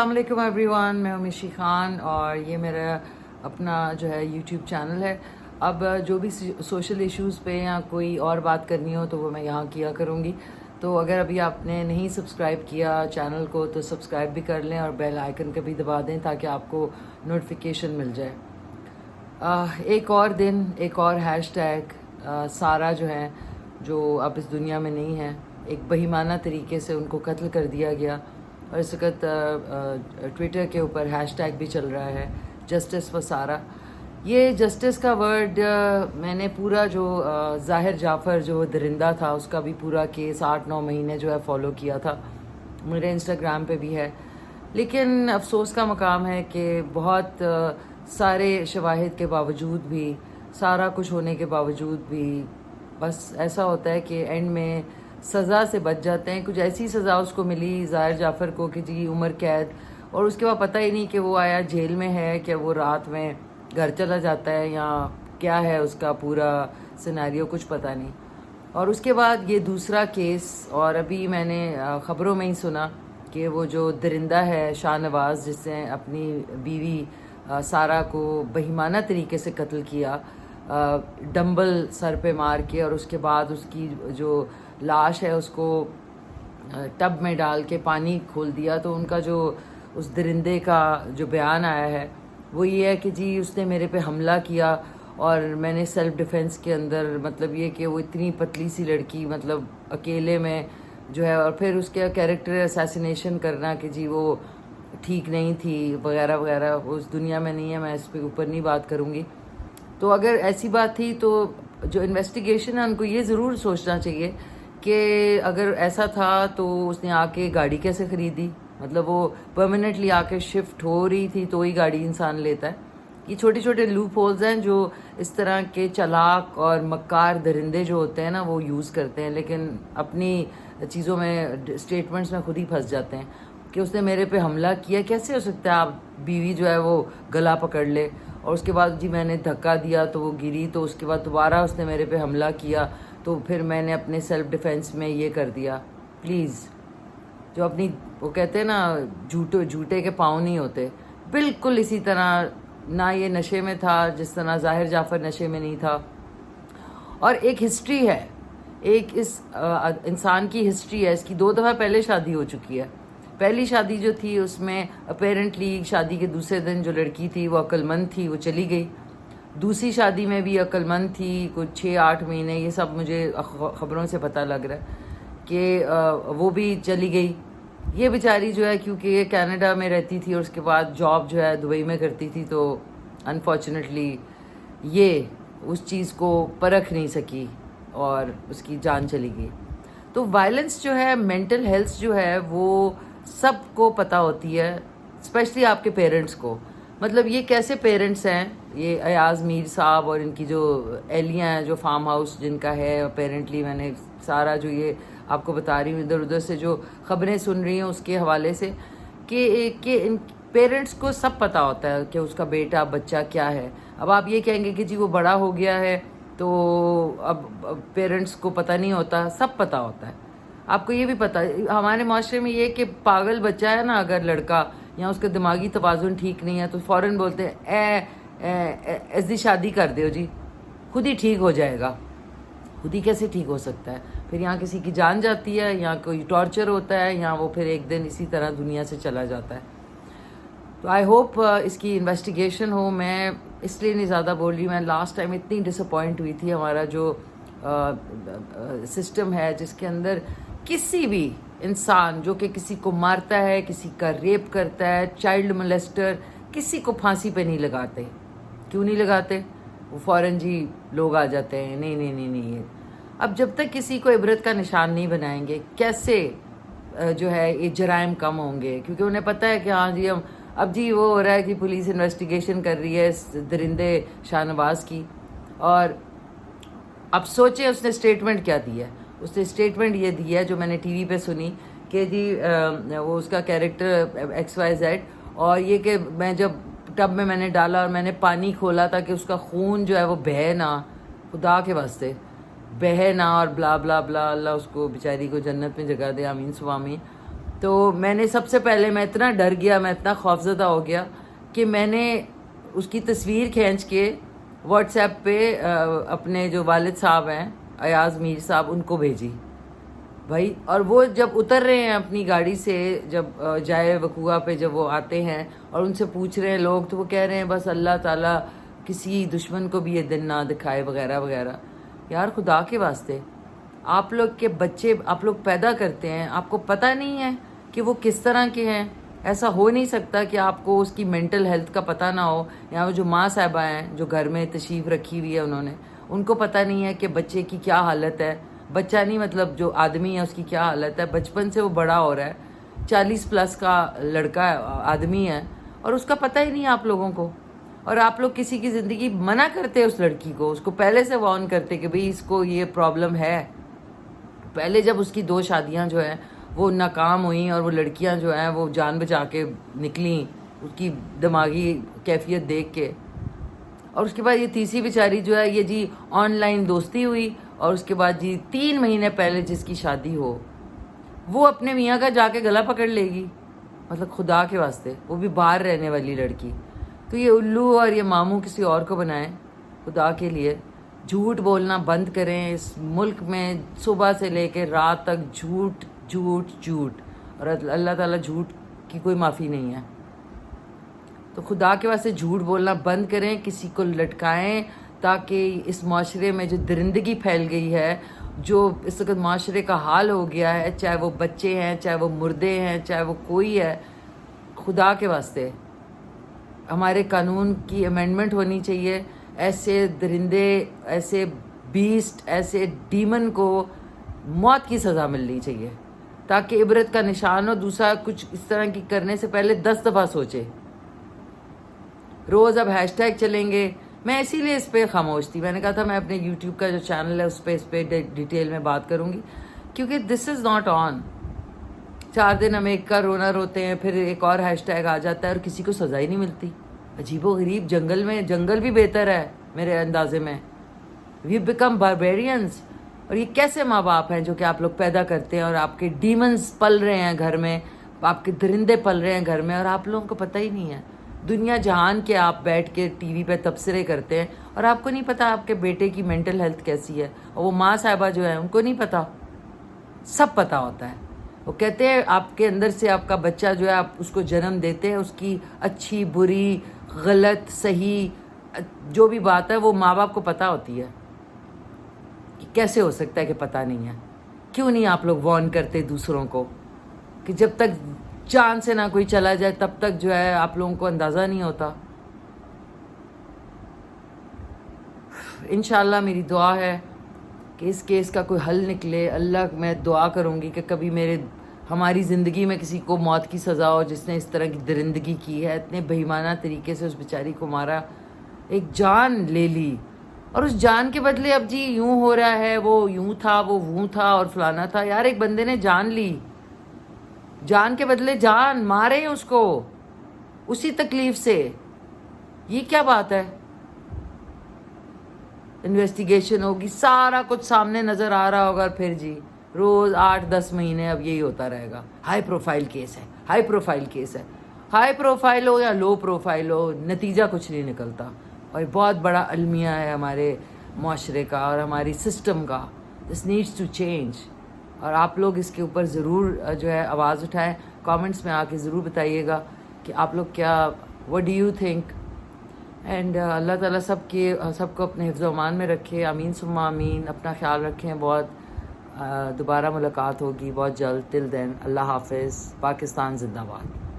السلام علیکم every one, میں ہوں مشی خان اور یہ میرا اپنا جو ہے یوٹیوب چینل ہے. اب جو بھی سوشل ایشوز پہ یا کوئی اور بات کرنی ہو تو وہ میں یہاں کیا کروں گی. تو اگر ابھی آپ نے نہیں سبسکرائب کیا چینل کو تو سبسکرائب بھی کر لیں اور بیل آئیکن کا بھی دبا دیں تاکہ آپ کو نوٹیفیکیشن مل جائے. ایک اور دن، ایک اور ہیش ٹیگ. سارا جو ہے، جو اب اس دنیا میں نہیں ہے، ایک بہیمانہ طریقے سے ان کو قتل کر دیا گیا. اور اس وقت ٹویٹر کے اوپر ہیش ٹیگ بھی چل رہا ہے جسٹس فار سارا. یہ جسٹس کا ورڈ میں نے پورا جو ظاہر جعفر جو درندہ تھا اس کا بھی پورا کیس 8-9 مہینے جو ہے فالو کیا تھا. میرے انسٹاگرام پہ بھی ہے. لیکن افسوس کا مقام ہے کہ بہت سارے شواہد کے باوجود بھی، سارا کچھ ہونے کے باوجود بھی، بس ایسا ہوتا ہے کہ اینڈ میں سزا سے بچ جاتے ہیں. کچھ ایسی سزا اس کو ملی ظاہر جعفر کو کہ جی عمر قید، اور اس کے بعد پتہ ہی نہیں کہ وہ آیا جیل میں ہے کہ وہ رات میں گھر چلا جاتا ہے یا کیا ہے اس کا پورا سیناریو، کچھ پتہ نہیں. اور اس کے بعد یہ دوسرا کیس، اور ابھی میں نے خبروں میں ہی سنا کہ وہ جو درندہ ہے شاہ نواز، جس نے اپنی بیوی سارا کو بہیمانہ طریقے سے قتل کیا، ڈمبل سر پہ مار کے، اور اس کے بعد اس کی جو لاش ہے اس کو ٹب میں ڈال کے پانی کھول دیا. تو ان کا جو اس درندے کا جو بیان آیا ہے وہ یہ ہے کہ جی اس نے میرے پہ حملہ کیا اور میں نے سیلف ڈیفنس کے اندر، مطلب یہ کہ وہ اتنی پتلی سی لڑکی، مطلب اکیلے میں جو ہے، اور پھر اس کے کیریکٹر اسیسینیشن کرنا کہ جی وہ ٹھیک نہیں تھی وغیرہ وغیرہ. وہ اس دنیا میں نہیں ہے، میں اس پہ اوپر نہیں بات کروں گی. تو اگر ایسی بات تھی تو جو انویسٹیگیشن ہے ان کو یہ ضرور سوچنا چاہیے کہ اگر ایسا تھا تو اس نے آ کے گاڑی کیسے خریدی. مطلب وہ پرماننٹلی آ کے شفٹ ہو رہی تھی تو ہی گاڑی انسان لیتا ہے. یہ چھوٹے چھوٹے لوپ ہولز ہیں جو اس طرح کے چالاک اور مکار درندے جو ہوتے ہیں نا وہ یوز کرتے ہیں، لیکن اپنی چیزوں میں اسٹیٹمنٹس میں خود ہی پھنس جاتے ہیں کہ اس نے میرے پہ حملہ کیا. کیسے ہو سکتا ہے آپ بیوی جو ہے وہ گلا پکڑ لے اور اس کے بعد جی میں نے دھکا دیا تو وہ گری، تو اس کے بعد دوبارہ اس نے میرے پہ حملہ کیا تو پھر میں نے اپنے سیلف ڈیفینس میں یہ کر دیا. پلیز، جو اپنی وہ کہتے ہیں نا جھوٹے کے پاؤں نہیں ہوتے، بالکل اسی طرح نہ یہ نشے میں تھا جس طرح ظاہر جعفر نشے میں نہیں تھا. اور ایک ہسٹری ہے، ایک اس انسان کی ہسٹری ہے. اس کی 2 دفعہ پہلے شادی ہو چکی ہے. پہلی شادی جو تھی اس میں اپیرنٹلی شادی کے دوسرے دن جو لڑکی تھی وہ عقل مند تھی، وہ چلی گئی. دوسری شادی میں بھی عقل مند تھی، کچھ 6-8 مہینے، یہ سب مجھے خبروں سے پتہ لگ رہا ہے کہ وہ بھی چلی گئی. یہ بیچاری جو ہے کیونکہ یہ کینیڈا میں رہتی تھی اور اس کے بعد جاب جو ہے دبئی میں کرتی تھی، تو انفارچونیٹلی یہ اس چیز کو پرکھ نہیں سکی اور اس کی جان چلی گئی. تو وائلنس جو ہے، مینٹل ہیلتھ جو ہے، وہ سب کو پتہ ہوتی ہے، اسپیشلی آپ کے پیرنٹس کو. مطلب یہ کیسے پیرنٹس ہیں، یہ ایاز میر صاحب اور ان کی جو اہلیہ ہیں جو فارم ہاؤس جن کا ہے اپیرنٹلی. میں نے سارا جو یہ آپ کو بتا رہی ہوں ادھر ادھر سے جو خبریں سن رہی ہوں اس کے حوالے سے، کہ ان پیرنٹس کو سب پتہ ہوتا ہے کہ اس کا بیٹا بچہ کیا ہے. اب آپ یہ کہیں گے کہ جی وہ بڑا ہو گیا ہے تو اب پیرنٹس کو پتہ نہیں ہوتا. سب پتہ ہوتا ہے. آپ کو یہ بھی پتہ، ہمارے معاشرے میں یہ کہ پاگل بچہ ہے نا اگر لڑکا، یا اس کا دماغی توازن ٹھیک نہیں ہے تو فوراً بولتے ہیں ایسی شادی کر دیو جی، خود ہی ٹھیک ہو جائے گا. خود ہی کیسے ٹھیک ہو سکتا ہے؟ پھر یہاں کسی کی جان جاتی ہے، یا کوئی ٹارچر ہوتا ہے، یا وہ پھر ایک دن اسی طرح دنیا سے چلا جاتا ہے. تو آئی ہوپ اس کی انویسٹیگیشن ہو. میں اس لیے نہیں زیادہ بول رہی. میں لاسٹ ٹائم اتنی ڈس اپوائنٹ ہوئی تھی. ہمارا جو سسٹم ہے جس کے اندر کسی بھی انسان جو کہ کسی کو مارتا ہے، کسی کا ریپ کرتا ہے، چائلڈ ملیسٹر، کسی کو پھانسی پہ نہیں لگاتے. کیوں نہیں لگاتے؟ وہ فوراً جی لوگ آ جاتے ہیں نہیں نہیں نہیں نہیں. اب جب تک کسی کو عبرت کا نشان نہیں بنائیں گے کیسے جو ہے یہ جرائم کم ہوں گے؟ کیونکہ انہیں پتہ ہے کہ ہاں جی اب جی وہ ہو رہا ہے کہ پولیس انویسٹیگیشن کر رہی ہے اس درندے شاہ نواز کی. اور اب سوچیں اس نے اسٹیٹمنٹ کیا دی ہے. اس نے اسٹیٹمنٹ یہ دی ہے جو میں نے ٹی وی پہ سنی کہ جی وہ اس کا کیریکٹر XYZ، اور یہ کہ میں جب ٹب میں نے ڈالا اور میں نے پانی کھولا تھا کہ اس کا خون جو ہے وہ بہے نہ، خدا کے واسطے بہے نہ، اور بلا بلا بلا. اللہ اس کو بیچاری کو جنت میں جگہ دے، آمین سو آمین. تو میں نے سب سے پہلے میں اتنا ڈر گیا, میں اتنا خوفزدہ ہو گیا کہ میں نے اس کی تصویر کھینچ کے واٹس ایپ پہ اپنے جو والد صاحب ہیں ایاز میر صاحب ان کو بھیجی بھائی. اور وہ جب اتر رہے ہیں اپنی گاڑی سے, جب جائے وقوعہ پہ جب وہ آتے ہیں اور ان سے پوچھ رہے ہیں لوگ, تو وہ کہہ رہے ہیں بس اللہ تعالیٰ کسی دشمن کو بھی یہ دن نہ دکھائے وغیرہ وغیرہ. یار خدا کے واسطے, آپ لوگ کے بچے آپ لوگ پیدا کرتے ہیں, آپ کو پتہ نہیں ہے کہ وہ کس طرح کے ہیں. ایسا ہو نہیں سکتا کہ آپ کو اس کی مینٹل ہیلتھ کا پتہ نہ ہو, یا وہ جو ماں صاحبہ ہیں جو گھر میں تشریف رکھی ہوئی ہے انہوں نے, ان کو پتہ نہیں ہے کہ بچے کی کیا حالت ہے. بچہ نہیں مطلب جو آدمی ہے اس کی کیا حالت ہے, بچپن سے وہ بڑا ہو رہا ہے, 40+ کا لڑکا آدمی ہے, اور اس کا پتہ ہی نہیں ہے آپ لوگوں کو. اور آپ لوگ کسی کی زندگی منع کرتے اس لڑکی کو, اس کو پہلے سے وارن کرتے کہ بھئی اس کو یہ پرابلم ہے. پہلے جب اس کی 2 شادیاں جو ہیں وہ ناکام ہوئیں اور وہ لڑکیاں جو ہیں وہ جان بچا کے نکلیں اس کی دماغی کیفیت دیکھ کے, اور اس کے بعد یہ تیسری بیچاری جو ہے یہ جی آن لائن دوستی ہوئی, اور اس کے بعد جی 3 مہینے پہلے جس کی شادی ہو وہ اپنے میاں کا جا کے گلا پکڑ لے گی. مطلب خدا کے واسطے, وہ بھی باہر رہنے والی لڑکی. تو یہ الو اور یہ ماموں کسی اور کو بنائیں خدا کے لیے. جھوٹ بولنا بند کریں. اس ملک میں صبح سے لے کے رات تک جھوٹ جھوٹ جھوٹ, اور اللہ تعالیٰ جھوٹ کی کوئی معافی نہیں ہے. تو خدا کے واسطے جھوٹ بولنا بند کریں, کسی کو لٹکائیں تاکہ اس معاشرے میں جو درندگی پھیل گئی ہے, جو اس وقت معاشرے کا حال ہو گیا ہے, چاہے وہ بچے ہیں, چاہے وہ مردے ہیں, چاہے وہ کوئی ہے, خدا کے واسطے ہمارے قانون کی امینڈمنٹ ہونی چاہیے. ایسے درندے, ایسے بیسٹ, ایسے ڈیمن کو موت کی سزا ملنی چاہیے تاکہ عبرت کا نشان ہو. دوسرا کچھ اس طرح کی کرنے سے پہلے 10 دفعہ سوچے. روز اب ہیش ٹیگ چلیں گے. میں اسی لیے اس پہ خاموش تھی. میں نے کہا تھا میں اپنے یوٹیوب کا جو چینل ہے اس پہ ڈیٹیل میں بات کروں گی, کیونکہ دس از ناٹ آن. 4 دن ہم ایک کا رونا روتے ہیں, پھر ایک اور ہیش ٹیگ آ جاتا ہے اور کسی کو سزا ہی نہیں ملتی. عجیب و غریب. جنگل بھی بہتر ہے میرے اندازے میں. We become barbarians. اور یہ کیسے ماں باپ ہیں جو کہ آپ لوگ پیدا کرتے ہیں اور آپ کے ڈیمنز پل رہے ہیں گھر میں, آپ کے درندے پل رہے ہیں گھر میں, اور آپ لوگوں کو پتہ ہی نہیں ہے. دنیا جہان کے آپ بیٹھ کے ٹی وی پہ تبصرے کرتے ہیں اور آپ کو نہیں پتا آپ کے بیٹے کی مینٹل ہیلتھ کیسی ہے. اور وہ ماں صاحبہ جو ہے ان کو نہیں پتا, سب پتا ہوتا ہے. وہ کہتے ہیں آپ کے اندر سے آپ کا بچہ جو ہے آپ اس کو جنم دیتے ہیں, اس کی اچھی بری غلط صحیح جو بھی بات ہے وہ ماں باپ کو پتہ ہوتی ہے. کیسے ہو سکتا ہے کہ پتہ نہیں ہے؟ کیوں نہیں آپ لوگ وارن کرتے دوسروں کو کہ جب تک جان سے نہ کوئی چلا جائے تب تک جو ہے آپ لوگوں کو اندازہ نہیں ہوتا. انشاءاللہ میری دعا ہے کہ اس کیس کا کوئی حل نکلے. اللہ میں دعا کروں گی کہ کبھی ہماری زندگی میں کسی کو موت کی سزا ہو جس نے اس طرح کی درندگی کی ہے, اتنے بہیمانہ طریقے سے اس بیچاری کو مارا, ایک جان لے لی, اور اس جان کے بدلے اب جی یوں ہو رہا ہے, وہ یوں تھا, وہ تھا اور فلانا تھا. یار ایک بندے نے جان لی, جان کے بدلے جان مارے اس کو اسی تکلیف سے. یہ کیا بات ہے؟ انویسٹیگیشن ہوگی, سارا کچھ سامنے نظر آ رہا ہوگا, اور پھر جی روز 8-10 مہینے اب یہی ہوتا رہے گا. ہائی پروفائل کیس ہے, ہائی پروفائل کیس ہے. ہائی پروفائل ہو یا لو پروفائل ہو, نتیجہ کچھ نہیں نکلتا. اور بہت بڑا المیہ ہے ہمارے معاشرے کا اور ہماری سسٹم کا. This needs to change. اور آپ لوگ اس کے اوپر ضرور جو ہے آواز اٹھائیں. کامنٹس میں آ کے ضرور بتائیے گا کہ آپ لوگ کیا, what do you think. And Allah تعالیٰ سب کو اپنے حفظ و امان میں رکھے. آمین ثم آمین. اپنا خیال رکھیں. دوبارہ ملاقات ہوگی بہت جلد. ٹل دین اللہ حافظ. پاکستان زندہ باد.